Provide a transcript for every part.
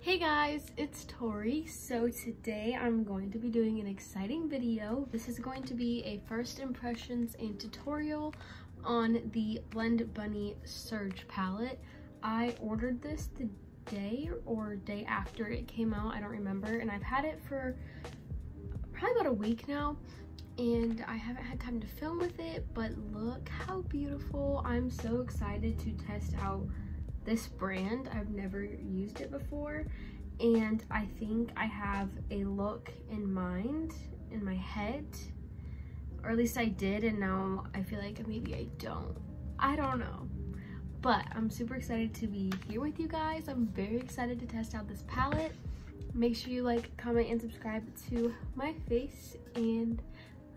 Hey guys, it's Tori. So today I'm going to be doing an exciting video. This is going to be a first impressions and tutorial on the Blend Bunny Surge palette. I ordered this today or day after it came out, I don't remember, and I've had it for probably about a week now, and I haven't had time to film with it, but look how beautiful. I'm so excited to test out this brand. I've never used it before, and I think I have a look in mind in my head, or at least I did, and now I feel like maybe I don't know, but I'm super excited to be here with you guys. I'm very excited to test out this palette. Make sure you like, comment, and subscribe to my face, and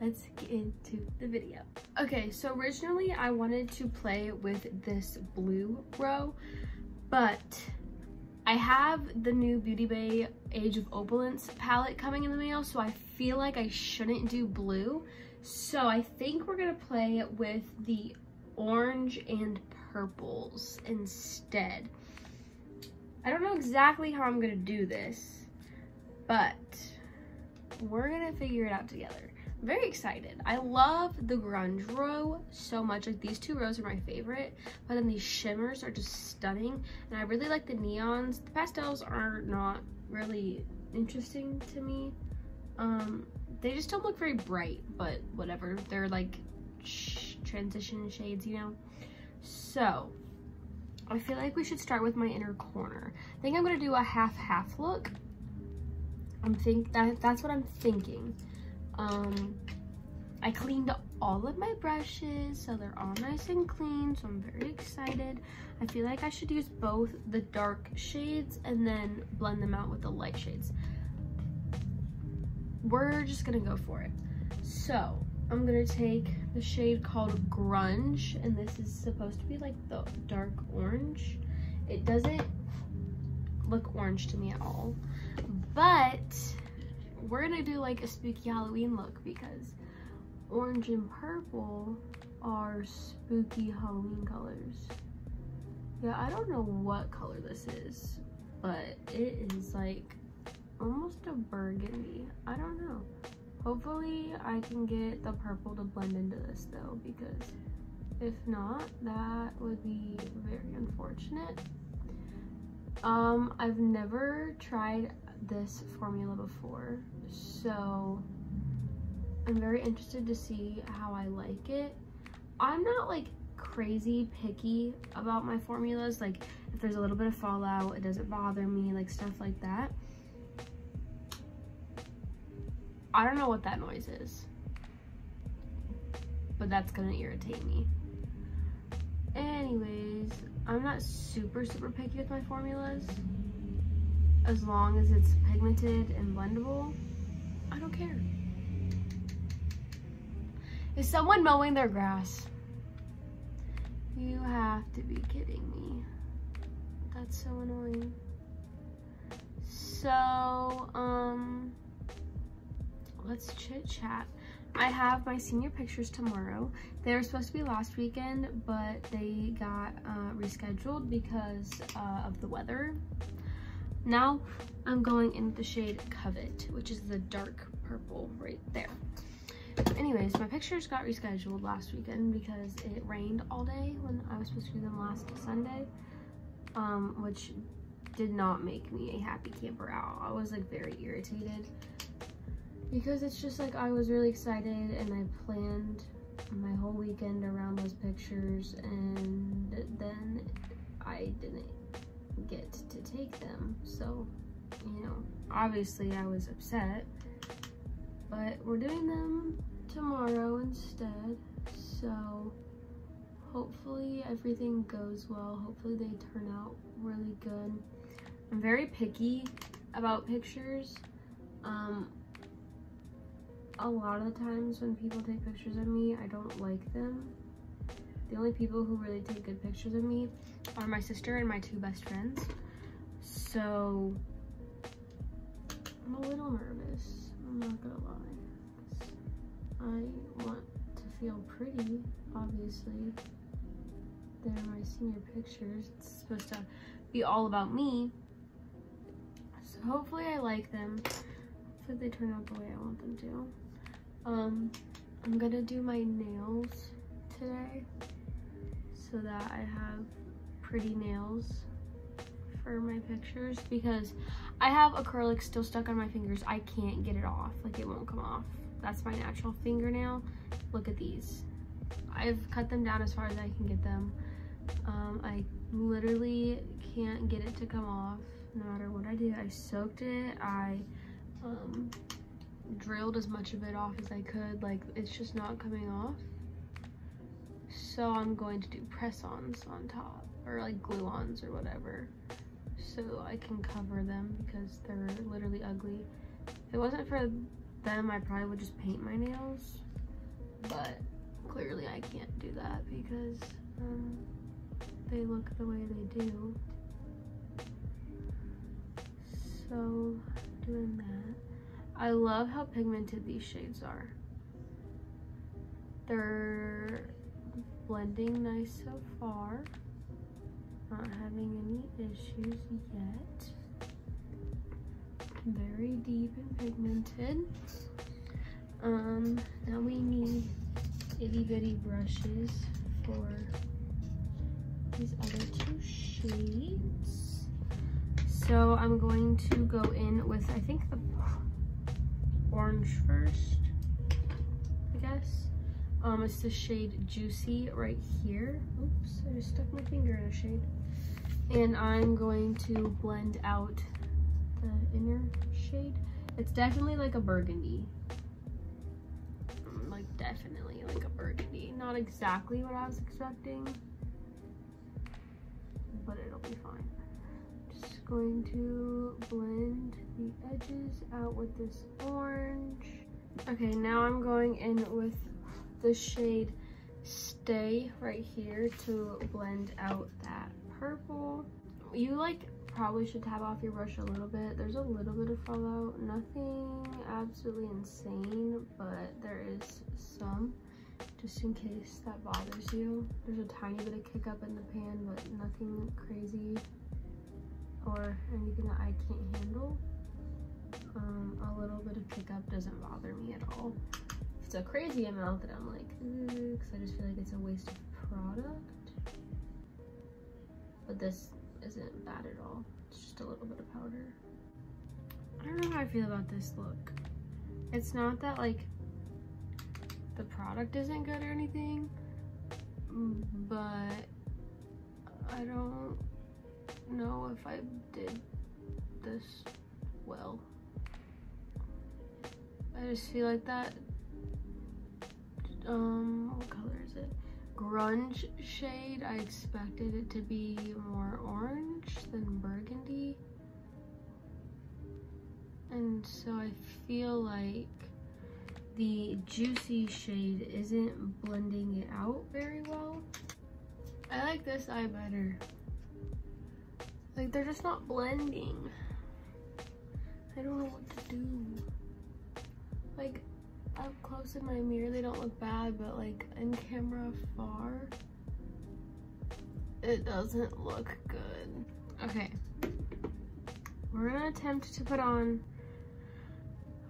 let's get into the video. Okay, so originally I wanted to play with this blue row, but I have the new Beauty Bay Age of Opulence palette coming in the mail, so I feel like I shouldn't do blue. So I think we're gonna play with the orange and purples instead. I don't know exactly how I'm gonna do this, but we're gonna figure it out together. I'm very excited. I love the grunge row so much. Like, these two rows are my favorite, but then these shimmers are just stunning, and I really like the neons. The pastels are not really interesting to me. They just don't look very bright, but whatever. They're like transition shades, you know? So I feel like we should start with my inner corner. I think I'm gonna do a half-half look. That's what I'm thinking. I cleaned all of my brushes, so they're all nice and clean, so I'm very excited. I feel like I should use both the dark shades and then blend them out with the light shades. We're just gonna go for it. So I'm gonna take the shade called Grunge, and this is supposed to be like the dark orange. It doesn't look orange to me at all, but we're gonna do like a spooky Halloween look because orange and purple are spooky Halloween colors. Yeah, I don't know what color this is, but it is like almost a burgundy. I don't know. Hopefully I can get the purple to blend into this though, because if not, that would be very unfortunate. I've never tried this formula before, so I'm very interested to see how I like it. I'm not like crazy picky about my formulas. Like, if there's a little bit of fallout, it doesn't bother me, like stuff like that. I don't know what that noise is, but that's gonna irritate me. Anyways, I'm not super picky with my formulas. As long as it's pigmented and blendable, I don't care. Is someone mowing their grass? You have to be kidding me. That's so annoying. So, let's chit chat. I have my senior pictures tomorrow. They were supposed to be last weekend, but they got rescheduled because of the weather. Now I'm going in with the shade Covet, which is the dark purple right there. Anyways, my pictures got rescheduled last weekend because it rained all day when I was supposed to do them last Sunday, which did not make me a happy camper out. I was like very irritated because it's just like I was really excited and I planned my whole weekend around those pictures, and then I didn't get to take them. So, you know, obviously I was upset, but we're doing them tomorrow instead, so hopefully everything goes well. Hopefully they turn out really good. I'm very picky about pictures. A lot of the times when people take pictures of me, I don't like them. The only people who really take good pictures of me are my sister and my two best friends. So I'm a little nervous, I'm not gonna lie. I want to feel pretty, obviously. They're my senior pictures. It's supposed to be all about me. hopefully I like them. Hopefully they turn out the way I want them to. I'm gonna do my nails today so that I have pretty nails for my pictures, because I have acrylic still stuck on my fingers. I can't get it off, like it won't come off. That's my natural fingernail. Look at these. I've cut them down as far as I can get them. I literally can't get it to come off no matter what I do. I soaked it, I drilled as much of it off as I could, like it's just not coming off. So I'm going to do press-ons on top, or like glue-ons or whatever, so I can cover them because they're literally ugly. If it wasn't for them, I probably would just paint my nails, but clearly I can't do that because they look the way they do. So doing that. I love how pigmented these shades are. They're blending nice so far. Not having any issues yet. Very deep and pigmented. Now we need itty bitty brushes for these other two shades. So I'm going to go in with, I think, the orange first, I guess. It's the shade Juicy right here. Oops, I just stuck my finger in a shade. And I'm going to blend out the inner shade. It's definitely like a burgundy. Like definitely like a burgundy. Not exactly what I was expecting, but it'll be fine. Just going to blend the edges out with this orange. Okay, now I'm going in with the shade Stay right here to blend out that purple. You like probably should tap off your brush a little bit. There's a little bit of fallout, nothing absolutely insane, but there is some, just in case that bothers you. There's a tiny bit of kick up in the pan, but nothing crazy or anything that I can't handle. A little bit of kick up doesn't bother me at all. If it's a crazy amount that I'm like, because I just feel like it's a waste of product. But this isn't bad at all. It's just a little bit of powder. I don't know how I feel about this look. It's not that like the product isn't good or anything, but I don't know if I did this well. I just feel like that, what color is it? Grunge shade, I expected it to be more orange than burgundy. And so I feel like the Juicy shade isn't blending it out very well. I like this eye better. Like, they're just not blending. I don't know what to do. Like, up close in my mirror, they don't look bad, but like in camera far, it doesn't look good. Okay, we're gonna attempt to put on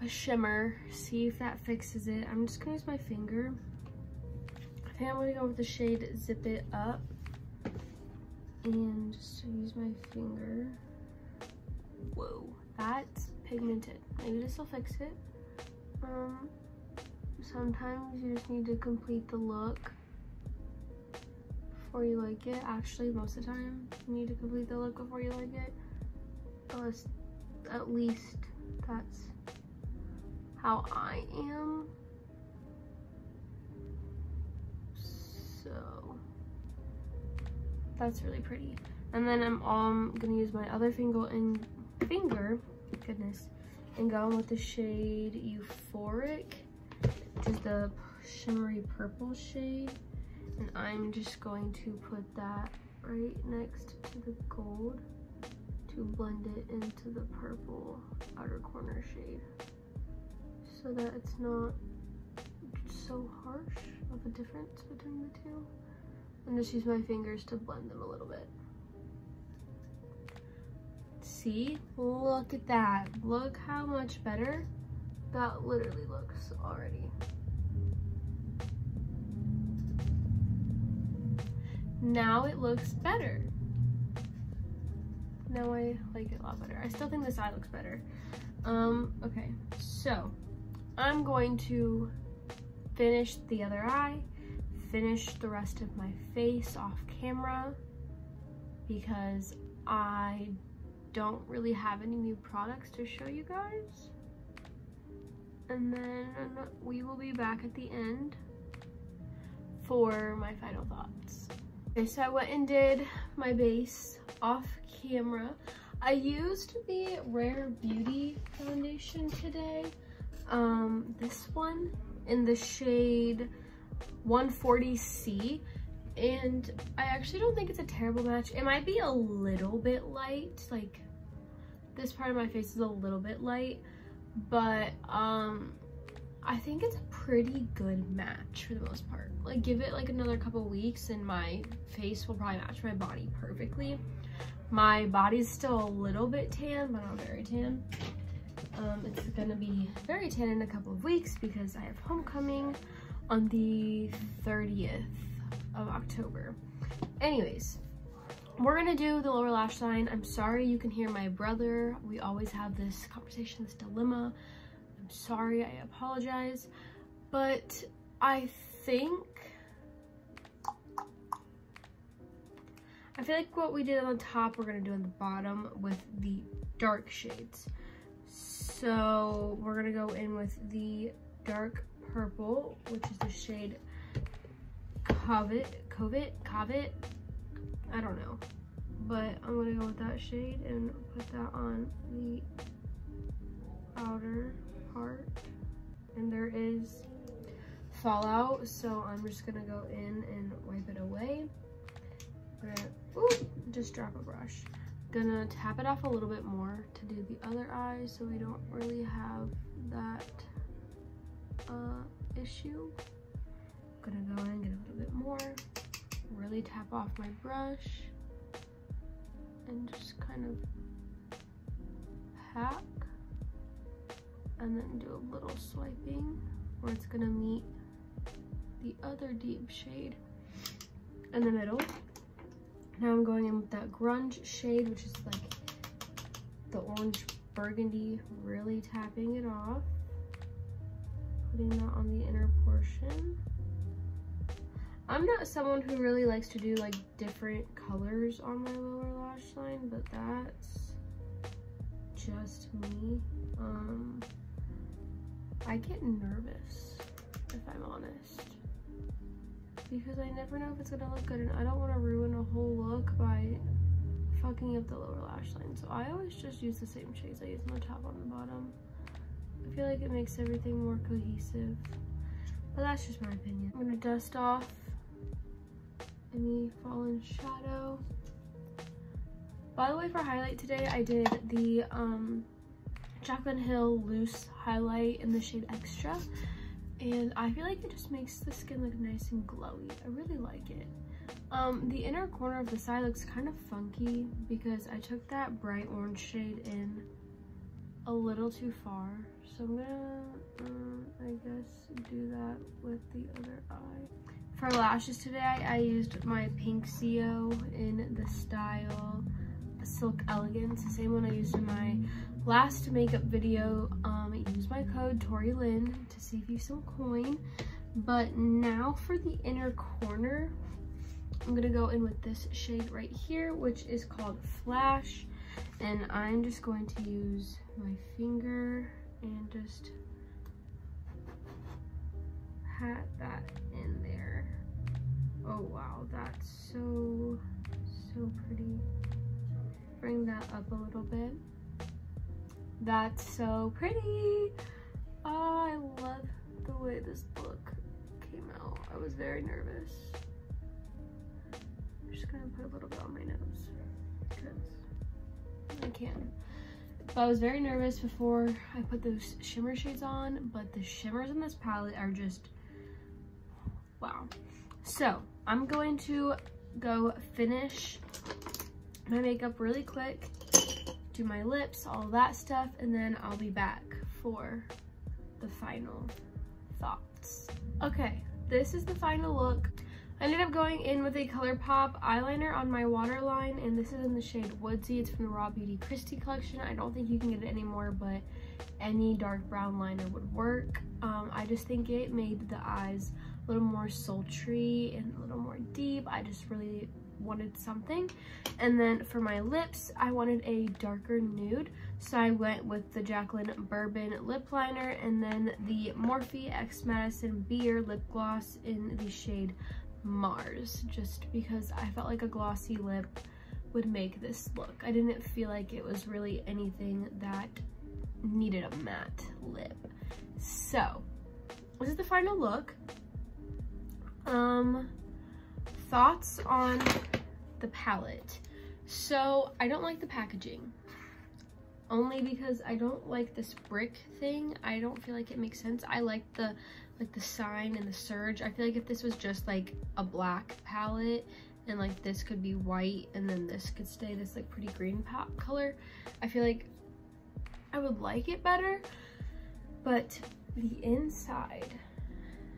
a shimmer, see if that fixes it. I'm just gonna use my finger. I think I'm gonna go with the shade Zip It Up and just use my finger. Whoa, that's pigmented. Maybe this will fix it. Sometimes you just need to complete the look before you like it. Actually, most of the time you need to complete the look before you like it. At least that's how I am. So that's really pretty. And then I'm gonna use my other finger and go with the shade Euphoric, which is the shimmery purple shade. And I'm just going to put that right next to the gold to blend it into the purple outer corner shade, so that it's not so harsh of a difference between the two. And just use my fingers to blend them a little bit. See, look at that. Look how much better that literally looks already. Now it looks better. Now I like it a lot better. I still think this eye looks better. Okay, so I'm going to finish the other eye, finish the rest of my face off camera because I don't really have any new products to show you guys. And then we will be back at the end for my final thoughts. Okay, so I went and did my base off camera. I used the Rare Beauty foundation today. This one in the shade 140C. And I actually don't think it's a terrible match. It might be a little bit light, like this part of my face is a little bit light, but I think it's a pretty good match for the most part. Like, give it like another couple weeks and my face will probably match my body perfectly. My body's still a little bit tan, but not very tan. It's gonna be very tan in a couple of weeks because I have homecoming on the 30th of October. Anyways, we're gonna do the lower lash line. I'm sorry you can hear my brother. We always have this conversation, this dilemma. I'm sorry, I apologize. But I feel like what we did on the top, we're gonna do on the bottom with the dark shades. So we're gonna go in with the dark purple, which is the shade Covet, I don't know, but I'm gonna go with that shade and put that on the outer part. And there is fallout, so I'm just gonna go in and wipe it away. Just drop a brush. Gonna tap it off a little bit more to do the other eye so we don't really have that issue. Gonna go in and get a little bit more, really tap off my brush and just kind of hack and then do a little swiping where it's gonna meet the other deep shade in the middle. Now I'm going in with that Grunge shade, which is like the orange burgundy, really tapping it off, putting that on the inner portion. I'm not someone who really likes to do like different colors on my lower lash line, but that's just me. I get nervous, if I'm honest, because I never know if it's gonna look good, and I don't want to ruin a whole look by fucking up the lower lash line. So I always just use the same shades I use on the top and the bottom. I feel like it makes everything more cohesive, but that's just my opinion. I'm gonna dust off any fallen shadow. By the way, for highlight today, I did the Jaclyn Hill loose highlight in the shade Extra, and I feel like it just makes the skin look nice and glowy. I really like it. The inner corner of this eye looks kind of funky because I took that bright orange shade in a little too far, so I'm gonna I guess do that with the other eye. For lashes today, I used my pink CO in the style Silk Elegance, the same one I used in my last makeup video. Use my code Tori Linn to save you some coin. But now for the inner corner, I'm gonna go in with this shade right here, which is called Flash, and I'm just going to use my finger and just pat that in there. Oh wow, that's so pretty. Bring that up a little bit. That's so pretty. Oh, I love the way this look came out. I was very nervous. I'm just gonna put a little bit on my nose because I can. But I was very nervous before I put those shimmer shades on, but the shimmers in this palette are just wow. So I'm going to go finish my makeup really quick do my lips, all that stuff, and then I'll be back for the final thoughts. Okay, this is the final look. I ended up going in with a ColourPop eyeliner on my waterline, and this is in the shade Woodsy. It's from the Raw Beauty Christie collection. I don't think you can get it anymore, but any dark brown liner would work. I just think it made the eyes a little more sultry and a little more deep. I just really wanted something. And then for my lips, I wanted a darker nude, so I went with the Jaclyn Bourbon lip liner and then the Morphe X Madison Beer lip gloss in the shade Mars, just because I felt like a glossy lip would make this look. I didn't feel like it was really anything that needed a matte lip. So this is the final look. Thoughts on the palette. So I don't like the packaging, only because I don't like this brick thing. I don't feel like it makes sense. I like the sign and the surge. I feel like if this was just like a black palette and like this could be white and then this could stay this like pretty green pop color, I feel like I would like it better. But the inside,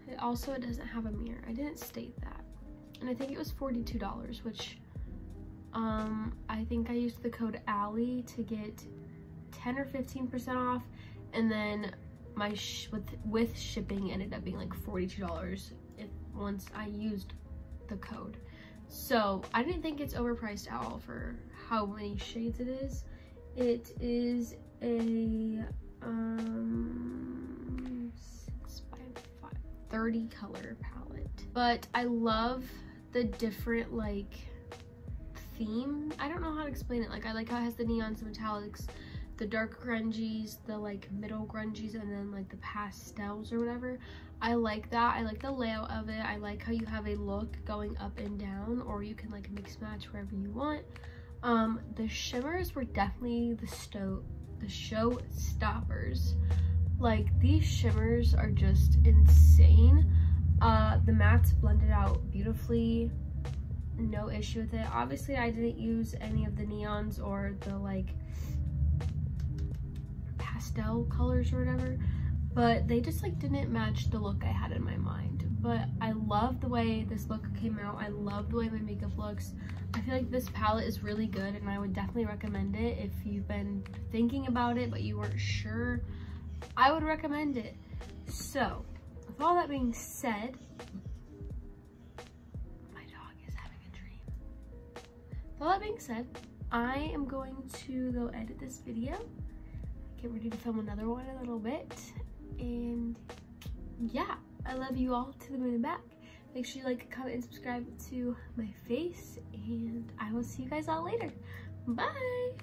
it doesn't have a mirror. I didn't state that. And I think it was $42, which I think I used the code Allie to get 10 or 15% off, and then my with shipping ended up being like $42 once I used the code. So I didn't think it's overpriced at all for how many shades it is. It is a 6 by 5, 30 color palette, but I love the different like theme. I don't know how to explain it. Like, I like how it has the neons, the metallics, the dark grungies, the like middle grungies, and then like the pastels or whatever. I like that. I like the layout of it. I like how you have a look going up and down, or you can like mix match wherever you want. The shimmers were definitely the show stoppers. Like, these shimmers are just insane. The mattes blended out beautifully, no issue with it. Obviously I didn't use any of the neons or the like pastel colors or whatever, but they just like didn't match the look I had in my mind. But I love the way this look came out. I love the way my makeup looks. I feel like this palette is really good, and I would definitely recommend it if you've been thinking about it but you weren't sure. I would recommend it. So with all that being said, my dog is having a dream. With all that being said, I am going to go edit this video, get ready to film another one in a little bit, and yeah, I love you all to the moon and back. Make sure you like, comment, and subscribe to my face, and I will see you guys all later. Bye!